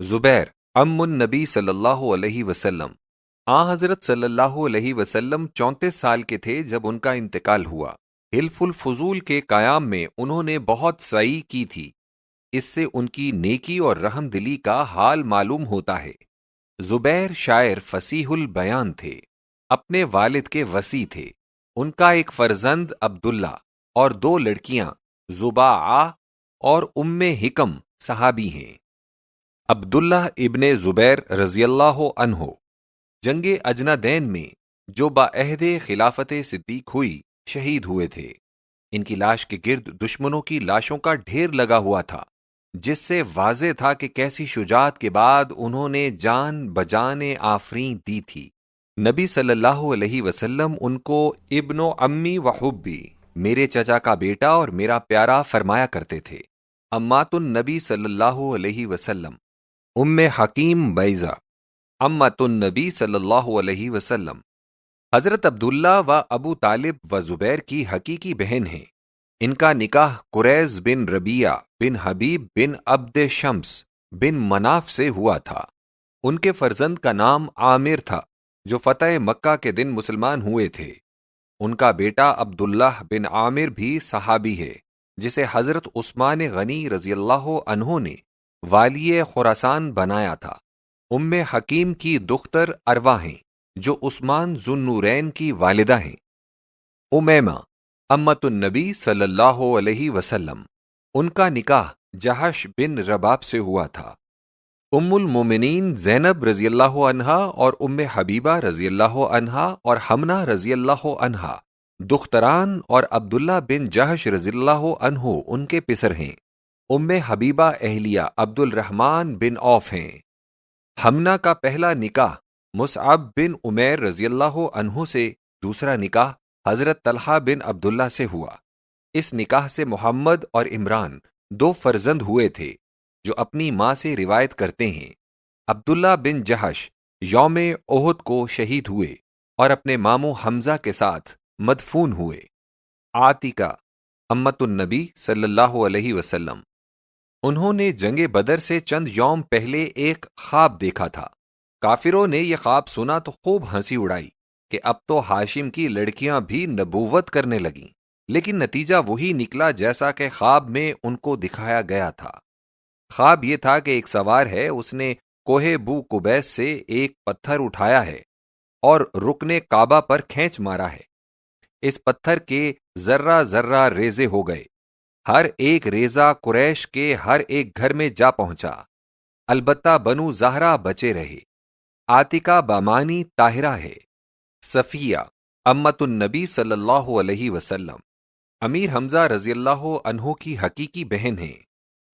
زبیر ام النبی صلی اللہ علیہ وسلم، حضرت صلی اللہ علیہ وسلم 34 سال کے تھے جب ان کا انتقال ہوا۔ حلف الفضول کے قیام میں انہوں نے بہت سعی کی تھی، اس سے ان کی نیکی اور رحم دلی کا حال معلوم ہوتا ہے۔ زبیر شاعر فصیح البیان تھے، اپنے والد کے وصی تھے۔ ان کا ایک فرزند عبداللہ اور 2 لڑکیاں زباعہ اور ام حکم صحابی ہیں۔ عبداللہ ابن زبیر رضی اللہ عنہ جنگ اجنادین میں جو بعہد خلافت صدیق ہوئی شہید ہوئے تھے۔ ان کی لاش کے گرد دشمنوں کی لاشوں کا ڈھیر لگا ہوا تھا، جس سے واضح تھا کہ کیسی شجاعت کے بعد انہوں نے جان بجان آفریں دی تھی۔ نبی صلی اللہ علیہ وسلم ان کو ابن امی و حبی، میرے چچا کا بیٹا اور میرا پیارا فرمایا کرتے تھے۔ امات النبی صلی اللہ علیہ وسلم ام حکیم بیضہ امت النبی صلی اللہ علیہ وسلم حضرت عبداللہ و ابو طالب و زبیر کی حقیقی بہن ہیں۔ ان کا نکاح قریظ بن ربیعہ بن حبیب بن عبد شمس بن مناف سے ہوا تھا۔ ان کے فرزند کا نام عامر تھا، جو فتح مکہ کے دن مسلمان ہوئے تھے۔ ان کا بیٹا عبداللہ بن عامر بھی صحابی ہے، جسے حضرت عثمان غنی رضی اللہ عنہ نے والی خراسان بنایا تھا۔ ام حکیم کی دختر اروا ہیں، جو عثمان ذو النورین کی والدہ ہیں۔ امیمہ امت النبی صلی اللہ علیہ وسلم، ان کا نکاح جہش بن رباب سے ہوا تھا۔ ام المومنین زینب رضی اللہ عنہا اور ام حبیبہ رضی اللہ عنہا اور حمنہ رضی اللہ عنہا دختران اور عبداللہ بن جہش رضی اللہ عنہ ان کے پسر ہیں۔ ام حبیبہ اہلیہ عبد الرحمن بن عوف ہیں۔ حمنہ کا پہلا نکاح مصعب بن عمیر رضی اللہ عنہ سے، دوسرا نکاح حضرت طلحہ بن عبداللہ سے ہوا۔ اس نکاح سے محمد اور عمران 2 فرزند ہوئے تھے، جو اپنی ماں سے روایت کرتے ہیں۔ عبداللہ بن جہش یوم احد کو شہید ہوئے اور اپنے ماموں حمزہ کے ساتھ مدفون ہوئے۔ عاتکہ امت النبی صلی اللہ علیہ وسلم، انہوں نے جنگ بدر سے چند یوم پہلے ایک خواب دیکھا تھا۔ کافروں نے یہ خواب سنا تو خوب ہنسی اڑائی کہ اب تو ہاشم کی لڑکیاں بھی نبوت کرنے لگیں، لیکن نتیجہ وہی نکلا جیسا کہ خواب میں ان کو دکھایا گیا تھا۔ خواب یہ تھا کہ ایک سوار ہے، اس نے کوہ بو قبیس سے ایک پتھر اٹھایا ہے اور رکن کعبہ پر کھینچ مارا ہے۔ اس پتھر کے ذرہ ذرہ ریزے ہو گئے، ہر ایک ریزہ قریش کے ہر ایک گھر میں جا پہنچا، البتہ بنو زہرہ بچے رہے۔ عاتکہ بامانی طاہرہ ہے۔ صفیہ امت النبی صلی اللہ علیہ وسلم، امیر حمزہ رضی اللہ عنہ کی حقیقی بہن ہیں۔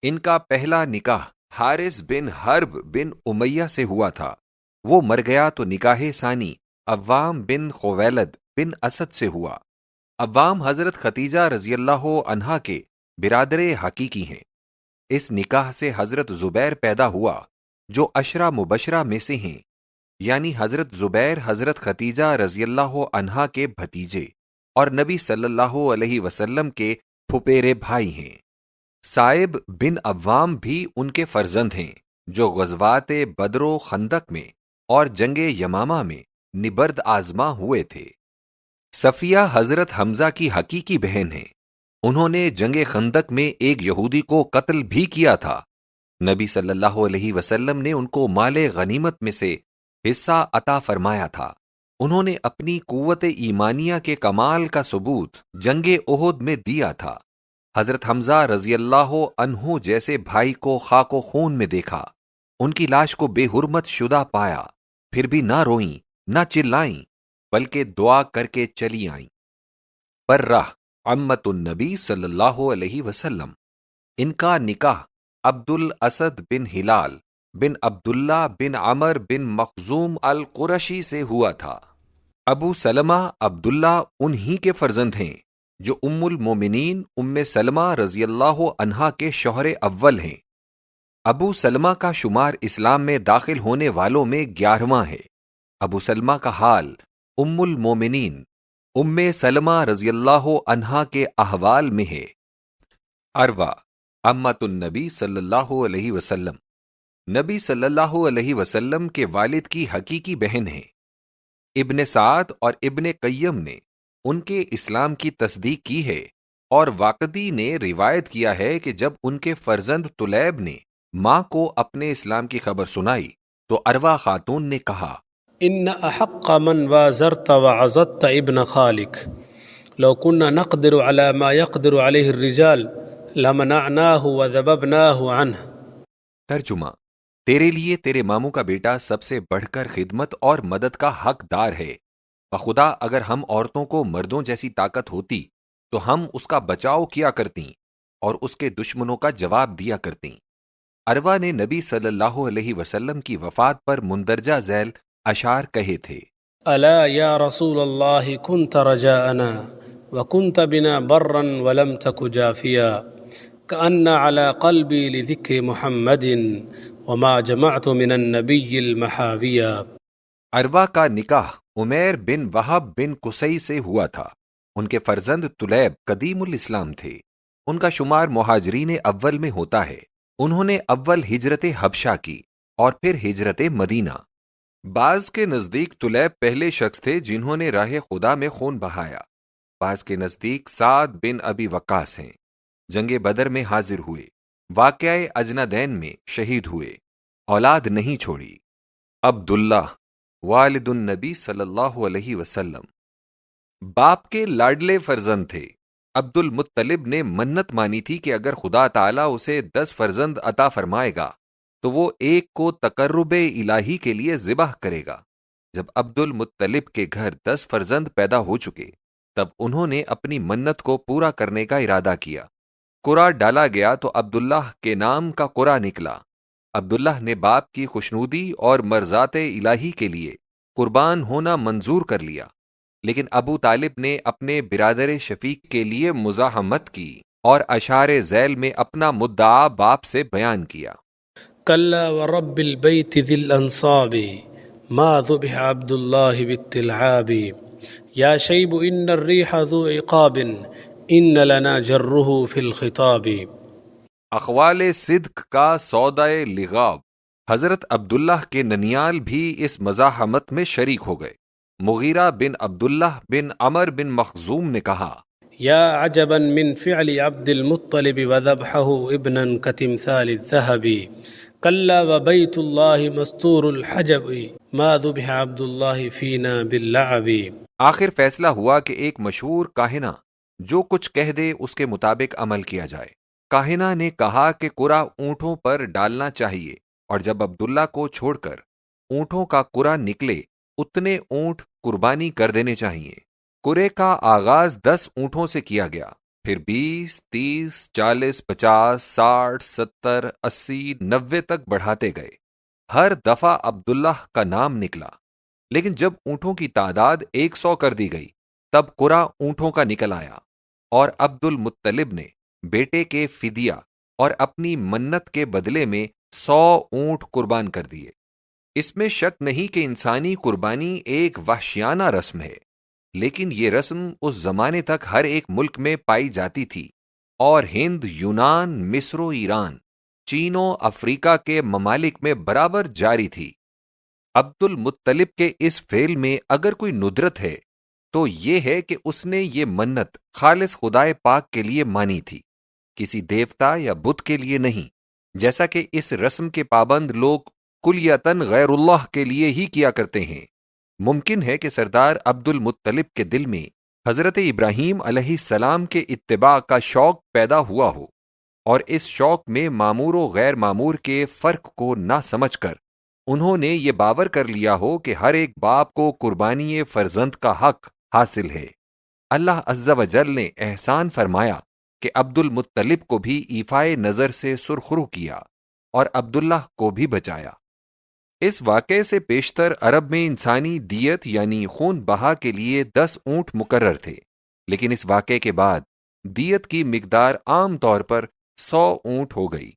ان کا پہلا نکاح حارث بن حرب بن امیہ سے ہوا تھا۔ وہ مر گیا تو نکاح ثانی عوام بن خویلد بن اسد سے ہوا۔ عوام حضرت ختیجہ رضی اللہ عنہا کے برادر حقیقی ہیں۔ اس نکاح سے حضرت زبیر پیدا ہوا، جو عشرہ مبشرہ میں سے ہیں، یعنی حضرت زبیر حضرت ختیجہ رضی اللہ عنہا کے بھتیجے اور نبی صلی اللہ علیہ وسلم کے پھپیرے بھائی ہیں۔ صائب بن عوام بھی ان کے فرزند ہیں، جو غزوات بدر و خندق میں اور جنگ یمامہ میں نبرد آزما ہوئے تھے۔ صفیہ حضرت حمزہ کی حقیقی بہن ہیں۔ انہوں نے جنگ خندق میں ایک یہودی کو قتل بھی کیا تھا۔ نبی صلی اللہ علیہ وسلم نے ان کو مال غنیمت میں سے حصہ عطا فرمایا تھا۔ انہوں نے اپنی قوت ایمانیہ کے کمال کا ثبوت جنگ احد میں دیا تھا۔ حضرت حمزہ رضی اللہ عنہ جیسے بھائی کو خاک و خون میں دیکھا، ان کی لاش کو بے حرمت شدہ پایا، پھر بھی نہ روئیں نہ چلائیں، بلکہ دعا کر کے چلی آئیں۔ برہ امت النبی صلی اللہ علیہ وسلم، ان کا نکاح عبد الاسد بن ہلال بن عبداللہ بن عمر بن مخزوم القرشی سے ہوا تھا۔ ابو سلمہ عبداللہ انہی کے فرزند ہیں، جو ام المومنین ام سلمہ رضی اللہ عنہا کے شوہر اول ہیں۔ ابو سلمہ کا شمار اسلام میں داخل ہونے والوں میں 11واں ہے۔ ابو سلمہ کا حال ام المومنین ام سلمہ رضی اللہ عنہا کے احوال میں ہے۔ اروا امت النبی صلی اللہ علیہ وسلم، نبی صلی اللہ علیہ وسلم کے والد کی حقیقی بہن ہیں۔ ابن سعد اور ابن قیم نے ان کے اسلام کی تصدیق کی ہے، اور واقدی نے روایت کیا ہے کہ جب ان کے فرزند طلیب نے ماں کو اپنے اسلام کی خبر سنائی تو اروا خاتون نے کہا، ان احق من وازرت وعزت ابن خالك لو كنا نقدر على ما يقدر عليه الرجال لمنعناه وذببناه عنه۔ ترجمہ: تیرے لیے تیرے ماموں کا بیٹا سب سے بڑھ کر خدمت اور مدد کا حقدار ہے۔ بخدا اگر ہم عورتوں کو مردوں جیسی طاقت ہوتی تو ہم اس کا بچاؤ کیا کرتیں اور اس کے دشمنوں کا جواب دیا کرتیں۔ اروا نے نبی صلی اللہ علیہ وسلم کی وفات پر مندرجہ ذیل اشعار کہے تھے۔ الا یا رسول اللہ كنت رجاءنا وكنت بنا برا ولم تك جافیا كأن على قلبي لذكر محمد وما جمعت من النبي المحاویہ۔ اروا کا نکاح عمیر بن وہب بن قصی سے ہوا تھا۔ ان کے فرزند طلیب قدیم الاسلام تھے۔ ان کا شمار مہاجرین اول میں ہوتا ہے۔ انہوں نے اول ہجرت حبشہ کی اور پھر ہجرت مدینہ۔ بعض کے نزدیک طلیب پہلے شخص تھے جنہوں نے راہ خدا میں خون بہایا۔ بعض کے نزدیک سعد بن ابی وقاص ہیں۔ جنگ بدر میں حاضر ہوئے، واقعہ اجنادین میں شہید ہوئے، اولاد نہیں چھوڑی۔ عبداللہ والد النبی صلی اللہ علیہ وسلم باپ کے لاڈلے فرزند تھے۔ عبد المطلب نے منت مانی تھی کہ اگر خدا تعالیٰ اسے 10 فرزند عطا فرمائے گا تو وہ ایک کو تقرب الہی کے لیے ذبح کرے گا۔ جب عبد المطلب کے گھر 10 فرزند پیدا ہو چکے تب انہوں نے اپنی منت کو پورا کرنے کا ارادہ کیا۔ قرعہ ڈالا گیا تو عبداللہ کے نام کا قرعہ نکلا۔ عبداللہ نے باپ کی خوشنودی اور مرضات الہی کے لیے قربان ہونا منظور کر لیا، لیکن ابو طالب نے اپنے برادر شفیق کے لیے مزاحمت کی اور اشعار ذیل میں اپنا مدعا باپ سے بیان کیا۔ کلا ورب البیت ذی الانصاب ما ذبح عبد اللہ بالتلعاب یا شیب ان الریح ذو عقاب ان لنا جرہ فی الخطاب۔ اقوال صدق کا سودائے لغاب، حضرت عبداللہ کے ننیال بھی اس مزاحمت میں شریک ہو گئے۔ مغیرہ بن عبداللہ بن عمر بن مخزوم نے کہا، یا عجبا من فعل عبد المطلب وذبحہ ابنا کتمثال الذہب کلا وبیت اللہ مستور الحجب ما ذبح عبد اللہ فینا باللعب۔ آخر فیصلہ ہوا کہ ایک مشہور کاہنہ جو کچھ کہہ دے اس کے مطابق عمل کیا جائے۔ کاہنہ نے کہا کہ قرعہ اونٹوں پر ڈالنا چاہیے، اور جب عبداللہ کو چھوڑ کر اونٹوں کا قرعہ نکلے اتنے اونٹ قربانی کر دینے چاہیے۔ قرعے کا آغاز 10 اونٹوں سے کیا گیا، پھر 20، 30، 40، 50، 60، 70، 80، 90 تک بڑھاتے گئے۔ ہر دفعہ عبداللہ کا نام نکلا، لیکن جب اونٹوں کی تعداد 100 کر دی گئی تب قرعہ اونٹوں کا نکل آیا، اور عبد المطلب نے بیٹے کے فدیہ اور اپنی منت کے بدلے میں 100 اونٹ قربان کر دیے۔ اس میں شک نہیں کہ انسانی قربانی ایک وحشیانہ رسم ہے، لیکن یہ رسم اس زمانے تک ہر ایک ملک میں پائی جاتی تھی، اور ہند، یونان، مصر و ایران، چین و افریقہ کے ممالک میں برابر جاری تھی۔ عبد المطلب کے اس فعل میں اگر کوئی ندرت ہے تو یہ ہے کہ اس نے یہ منت خالص خدائے پاک کے لیے مانی تھی، کسی دیوتا یا بت کے لیے نہیں، جیسا کہ اس رسم کے پابند لوگ کلیتاً غیر اللہ کے لیے ہی کیا کرتے ہیں۔ ممکن ہے کہ سردار عبد المطلب کے دل میں حضرت ابراہیم علیہ السلام کے اتباع کا شوق پیدا ہوا ہو، اور اس شوق میں معمور و غیر معمور کے فرق کو نہ سمجھ کر انہوں نے یہ باور کر لیا ہو کہ ہر ایک باپ کو قربانی فرزند کا حق حاصل ہے۔ اللہ عز و جل نے احسان فرمایا کہ عبد المطلب کو بھی ایفائے نظر سے سرخرو کیا اور عبداللہ کو بھی بچایا۔ اس واقعے سے پیشتر عرب میں انسانی دیت یعنی خون بہا کے لیے 10 اونٹ مقرر تھے، لیکن اس واقعے کے بعد دیت کی مقدار عام طور پر 100 اونٹ ہو گئی۔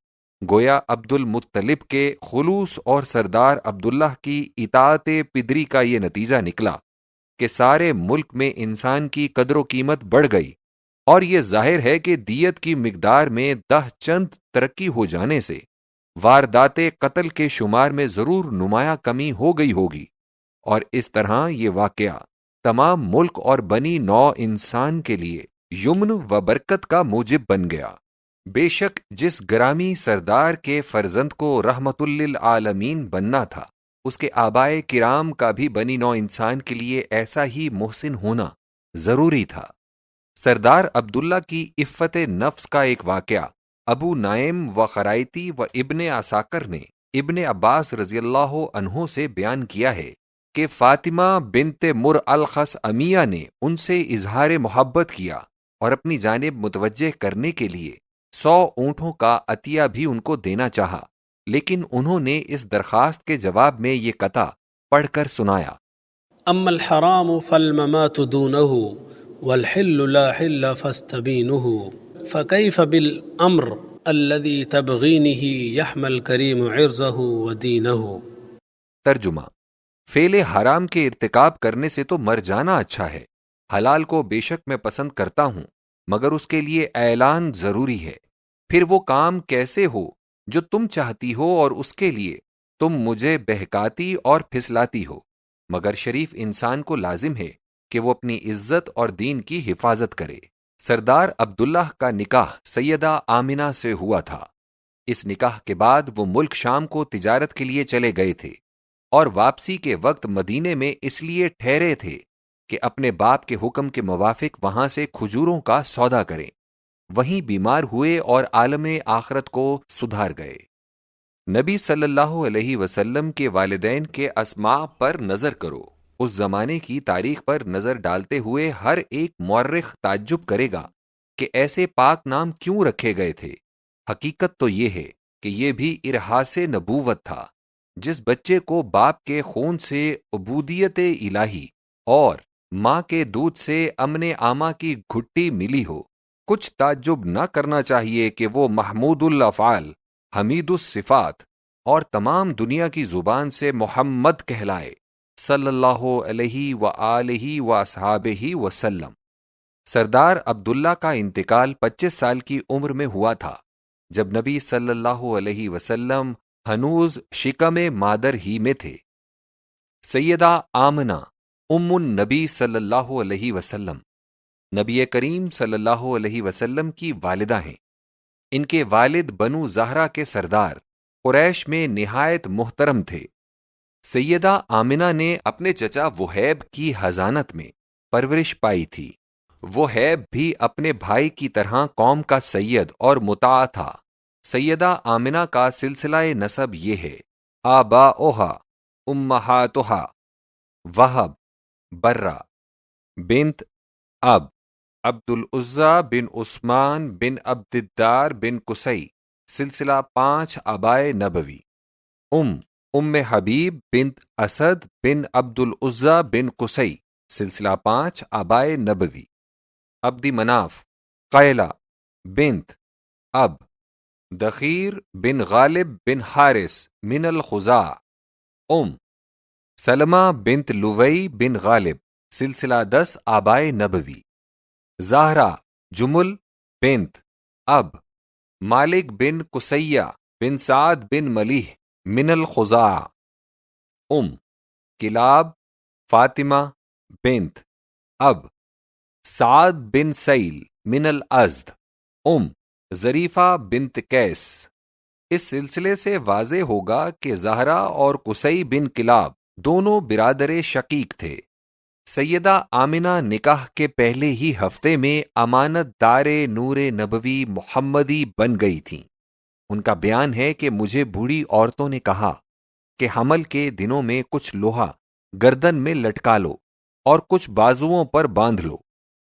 گویا عبد المطلب کے خلوص اور سردار عبداللہ کی اطاعت پدری کا یہ نتیجہ نکلا کہ سارے ملک میں انسان کی قدر و قیمت بڑھ گئی، اور یہ ظاہر ہے کہ دیت کی مقدار میں 10 چند ترقی ہو جانے سے واردات قتل کے شمار میں ضرور نمایاں کمی ہو گئی ہوگی، اور اس طرح یہ واقعہ تمام ملک اور بنی نوع انسان کے لیے یمن و برکت کا موجب بن گیا۔ بے شک جس گرامی سردار کے فرزند کو رحمت للعالمین بننا تھا، اس کے آبائے کرام کا بھی بنی نوع انسان کے لیے ایسا ہی محسن ہونا ضروری تھا۔ سردار عبداللہ کی عفت نفس کا ایک واقعہ ابو نعیم و خرائطی و ابن عساکر نے ابن عباس رضی اللہ عنہ سے بیان کیا ہے کہ فاطمہ بنت مر الخس امیہ نے ان سے اظہار محبت کیا اور اپنی جانب متوجہ کرنے کے لیے 100 اونٹوں کا عطیہ بھی ان کو دینا چاہا، لیکن انہوں نے اس درخواست کے جواب میں یہ قطع پڑھ کر سنایا: اما الحرام فالممات دونه والحل لا حل فاستبينه فكيف بالامر الذي تبغينه يحمى الكريم عرضه ودينه۔ ترجمہ: فعل حرام کے ارتکاب کرنے سے تو مر جانا اچھا ہے۔ حلال کو بے شک میں پسند کرتا ہوں، مگر اس کے لیے اعلان ضروری ہے۔ پھر وہ کام کیسے ہو جو تم چاہتی ہو اور اس کے لیے تم مجھے بہکاتی اور پھسلاتی ہو، مگر شریف انسان کو لازم ہے کہ وہ اپنی عزت اور دین کی حفاظت کرے۔ سردار عبداللہ کا نکاح سیدہ آمنہ سے ہوا تھا۔ اس نکاح کے بعد وہ ملک شام کو تجارت کے لیے چلے گئے تھے اور واپسی کے وقت مدینے میں اس لیے ٹھہرے تھے کہ اپنے باپ کے حکم کے موافق وہاں سے کھجوروں کا سودا کریں۔ وہیں بیمار ہوئے اور عالم آخرت کو سدھار گئے۔ نبی صلی اللہ علیہ وسلم کے والدین کے اسماء پر نظر کرو۔ اس زمانے کی تاریخ پر نظر ڈالتے ہوئے ہر ایک مورخ تعجب کرے گا کہ ایسے پاک نام کیوں رکھے گئے تھے۔ حقیقت تو یہ ہے کہ یہ بھی ارحاس نبوت تھا۔ جس بچے کو باپ کے خون سے عبودیت الہی اور ماں کے دودھ سے امن عامہ کی گھٹی ملی ہو، کچھ تعجب نہ کرنا چاہیے کہ وہ محمود الافعال، حمید الصفات اور تمام دنیا کی زبان سے محمد کہلائے صلی اللہ علیہ وآلہ واصحابہ وسلم۔ سردار عبداللہ کا انتقال 25 سال کی عمر میں ہوا تھا، جب نبی صلی اللہ علیہ وسلم ہنوز شکم مادر ہی میں تھے۔ سیدہ آمنہ ام النبی صلی اللہ علیہ وسلم نبی کریم صلی اللہ علیہ وسلم کی والدہ ہیں۔ ان کے والد بنو زہرہ کے سردار قریش میں نہایت محترم تھے۔ سیدہ آمنہ نے اپنے چچا وہیب کی حضانت میں پرورش پائی تھی۔ وہیب بھی اپنے بھائی کی طرح قوم کا سید اور مطاع تھا۔ سیدہ آمنہ کا سلسلہ نسب یہ ہے: آباؤہا امہاتہا وہب برہ بنت اب عبد العزیٰ بن عثمان بن عبد الدار بن قصی، سلسلہ 5 آبائے نبوی۔ ام حبیب بنت اسد بن عبد العزیٰ بن قصی، سلسلہ 5 آبائے نبوی۔ عبد مناف قیلہ بنت اب دخیر بن غالب بن حارث من الخزاع۔ سلمہ بنت لوی بن غالب، سلسلہ 10 آبائے نبوی۔ زہرہ جمل بنت اب مالک بن قصیہ بن سعد بن ملیح من الخزاع۔ کلاب فاطمہ بنت اب سعد بن سیل من الازد۔ ظریفہ بنت قیس۔ اس سلسلے سے واضح ہوگا کہ زہرہ اور قصی بن کلاب دونوں برادر شقیق تھے۔ سیدہ آمنہ نکاح کے پہلے ہی ہفتے میں امانت دار نور نبوی محمدی بن گئی تھیں۔ ان کا بیان ہے کہ مجھے بوڑھی عورتوں نے کہا کہ حمل کے دنوں میں کچھ لوہا گردن میں لٹکا لو اور کچھ بازوؤں پر باندھ لو۔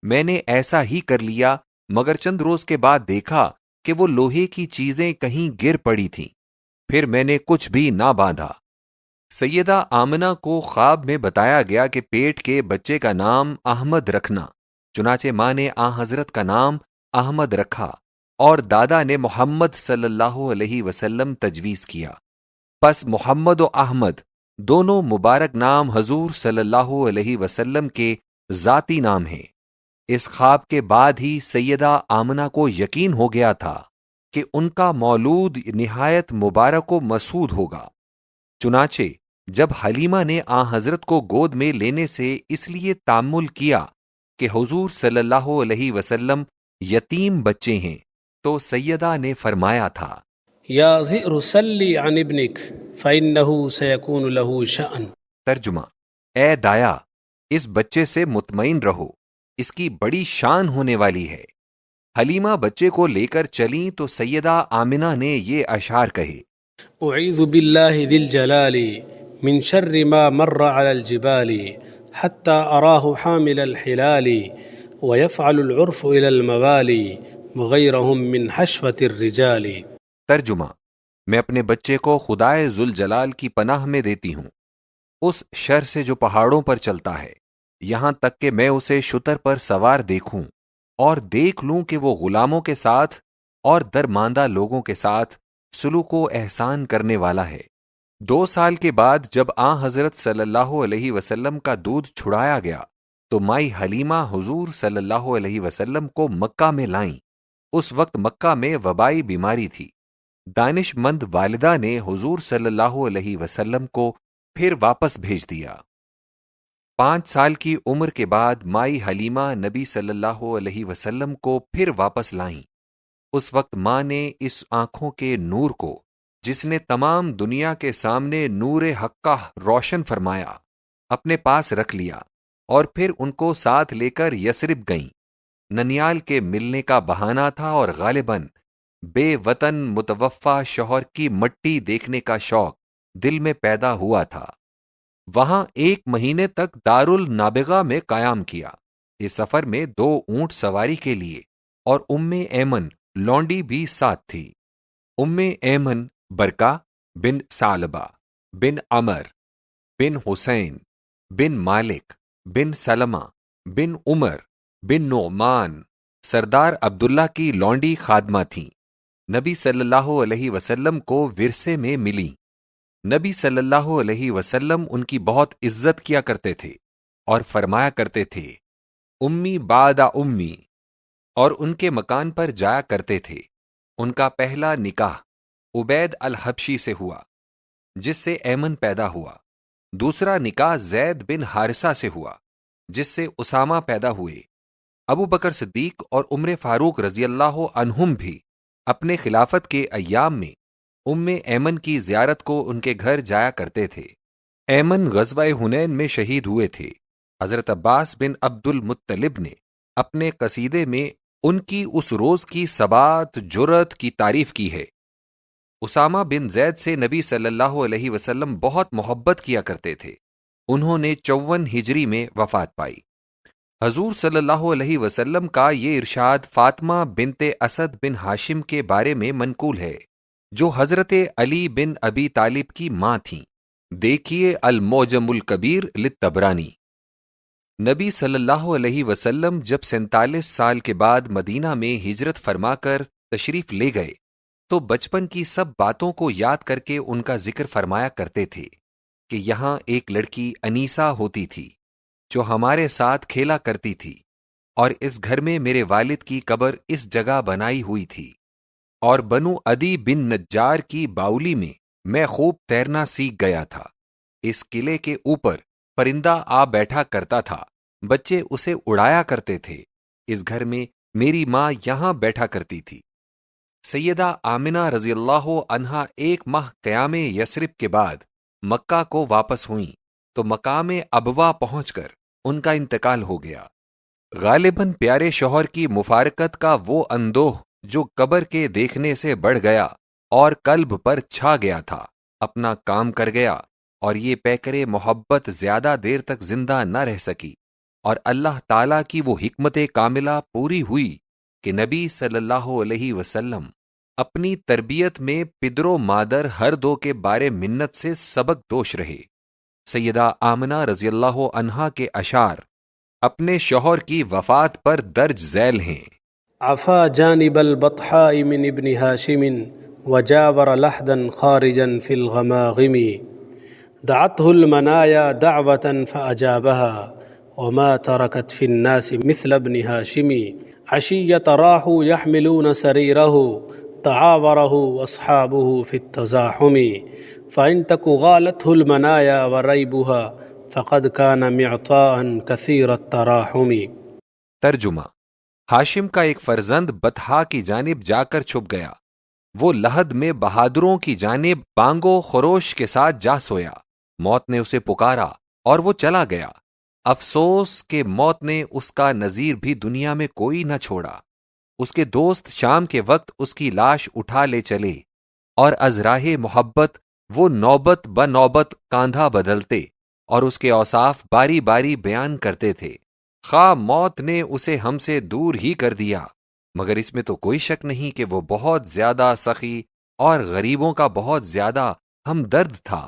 میں نے ایسا ہی کر لیا، مگر چند روز کے بعد دیکھا کہ وہ لوہے کی چیزیں کہیں گر پڑی تھیں۔ پھر میں نے کچھ بھی نہ باندھا۔ سیدہ آمنہ کو خواب میں بتایا گیا کہ پیٹ کے بچے کا نام احمد رکھنا، چنانچہ ماں نے حضرت کا نام احمد رکھا اور دادا نے محمد صلی اللہ علیہ وسلم تجویز کیا۔ پس محمد و احمد دونوں مبارک نام حضور صلی اللہ علیہ وسلم کے ذاتی نام ہیں۔ اس خواب کے بعد ہی سیدہ آمنہ کو یقین ہو گیا تھا کہ ان کا مولود نہایت مبارک و مسعود ہوگا۔ چنانچہ جب حلیمہ نے آن حضرت کو گود میں لینے سے اس لیے تامل کیا کہ حضور صلی اللہ علیہ وسلم یتیم بچے ہیں، تو سیدہ نے فرمایا تھا، یا ذئر سلی عن ابنک فإنہ سیکون لہ شأن۔ ترجمہ: اے دایا، اس بچے سے مطمئن رہو، اس کی بڑی شان ہونے والی ہے۔ حلیمہ بچے کو لے کر چلیں تو سیدہ آمنہ نے یہ اشعار کہے، اعوذ باللہ ذی الجلال من شر ما مر علی الجبال حتی اراہ حامل الحلال ویفعل العرف الى الموالي وغیرهم من حشوة الرجال۔ ترجمہ: میں اپنے بچے کو خدائے ذوالجلال کی پناہ میں دیتی ہوں، اس شر سے جو پہاڑوں پر چلتا ہے، یہاں تک کہ میں اسے شتر پر سوار دیکھوں اور دیکھ لوں کہ وہ غلاموں کے ساتھ اور درماندہ لوگوں کے ساتھ سلوک و احسان کرنے والا ہے۔ 2 سال کے بعد جب آن حضرت صلی اللہ علیہ وسلم کا دودھ چھڑایا گیا تو مائی حلیمہ حضور صلی اللہ علیہ وسلم کو مکہ میں لائیں۔ اس وقت مکہ میں وبائی بیماری تھی۔ دانش مند والدہ نے حضور صلی اللہ علیہ وسلم کو پھر واپس بھیج دیا۔ 5 سال کی عمر کے بعد مائی حلیمہ نبی صلی اللہ علیہ وسلم کو پھر واپس لائیں۔ اس وقت ماں نے اس آنکھوں کے نور کو، جس نے تمام دنیا کے سامنے نور حقہ روشن فرمایا، اپنے پاس رکھ لیا اور پھر ان کو ساتھ لے کر یثرب گئیں۔ ننیال کے ملنے کا بہانہ تھا اور غالباً بے وطن متوفا شوہر کی مٹی دیکھنے کا شوق دل میں پیدا ہوا تھا۔ وہاں 1 مہینے تک دارالنابغہ میں قیام کیا۔ اس سفر میں 2 اونٹ سواری کے لیے اور ایمن لونڈی بھی ساتھ تھی۔ ایمن برکہ بن ثعلبہ بن عمر بن حسین بن مالک بن سلمہ بن عمر بن نعمان سردار عبداللہ کی لونڈی خادمہ تھیں۔ نبی صلی اللہ علیہ وسلم کو ورثے میں ملی۔ نبی صلی اللہ علیہ وسلم ان کی بہت عزت کیا کرتے تھے اور فرمایا کرتے تھے، امی بعد امی، اور ان کے مکان پر جایا کرتے تھے۔ ان کا پہلا نکاح عبید الحبشی سے ہوا، جس سے ایمن پیدا ہوا۔ دوسرا نکاح زید بن حارثہ سے ہوا، جس سے اسامہ پیدا ہوئے۔ ابو بکر صدیق اور عمر فاروق رضی اللہ عنہم بھی اپنے خلافت کے ایام میں ایمن کی زیارت کو ان کے گھر جایا کرتے تھے۔ ایمن غزوہ حنین میں شہید ہوئے تھے۔ حضرت عباس بن عبد المطلب نے اپنے قصیدے میں ان کی اس روز کی ثبات جرأت کی تعریف کی ہے۔ اسامہ بن زید سے نبی صلی اللہ علیہ وسلم بہت محبت کیا کرتے تھے۔ انہوں نے 54 ہجری میں وفات پائی۔ حضور صلی اللہ علیہ وسلم کا یہ ارشاد فاطمہ بنت اسد بن ہاشم کے بارے میں منقول ہے، جو حضرت علی بن ابی طالب کی ماں تھیں۔ دیکھیے المعجم الکبیر للطبرانی۔ نبی صلی اللہ علیہ وسلم جب 47 سال کے بعد مدینہ میں ہجرت فرما کر تشریف لے گئے تو بچپن کی سب باتوں کو یاد کر کے ان کا ذکر فرمایا کرتے تھے کہ یہاں ایک لڑکی انیسہ ہوتی تھی جو ہمارے ساتھ کھیلا کرتی تھی، اور اس گھر میں میرے والد کی قبر اس جگہ بنائی ہوئی تھی، اور بنو عدی بن نجار کی باولی میں خوب تیرنا سیکھ گیا تھا۔ اس قلعے کے اوپر پرندہ آ بیٹھا کرتا تھا، بچے اسے اڑایا کرتے تھے۔ اس گھر میں میری ماں یہاں بیٹھا کرتی تھی۔ سیدہ آمنہ رضی اللہ عنہا 1 ماہ قیام یثرب کے بعد مکہ کو واپس ہوئیں تو مقام ابوا پہنچ کر ان کا انتقال ہو گیا۔ غالباً پیارے شوہر کی مفارقت کا وہ اندوہ جو قبر کے دیکھنے سے بڑھ گیا اور قلب پر چھا گیا تھا، اپنا کام کر گیا، اور یہ پیکر محبت زیادہ دیر تک زندہ نہ رہ سکی، اور اللہ تعالیٰ کی وہ حکمت کاملہ پوری ہوئی کہ نبی صلی اللہ علیہ وسلم اپنی تربیت میں پدر و مادر ہر دو کے بارے منت سے سبق دوش رہے۔ سیدہ آمنہ رضی اللہ عنہا کے اشعار اپنے شوہر کی وفات پر درج ذیل ہیں۔ عفا جانب البطحاء من ابن هاشم وجاور لحدا خارجا في الغماغم دعته المنايا دعوة فأجابها وما تركت في الناس مثل ابن هاشم عشية راحوا يحملون سريره تعاوره أصحابه في التزاحم فإن تك غالته المنايا وريبها فقد كان معطاء كثير التراحم۔ ترجمہ: ہاشم کا ایک فرزند بطحا کی جانب جا کر چھپ گیا، وہ لحد میں بہادروں کی جانب بانگ و خروش کے ساتھ جا سویا، موت نے اسے پکارا اور وہ چلا گیا، افسوس کہ موت نے اس کا نظیر بھی دنیا میں کوئی نہ چھوڑا۔ اس کے دوست شام کے وقت اس کی لاش اٹھا لے چلے اور از راہ محبت وہ نوبت بنوبت کاندھا بدلتے اور اس کے اوصاف باری باری بیان کرتے تھے۔ خواہ موت نے اسے ہم سے دور ہی کر دیا، مگر اس میں تو کوئی شک نہیں کہ وہ بہت زیادہ سخی اور غریبوں کا بہت زیادہ ہمدرد تھا۔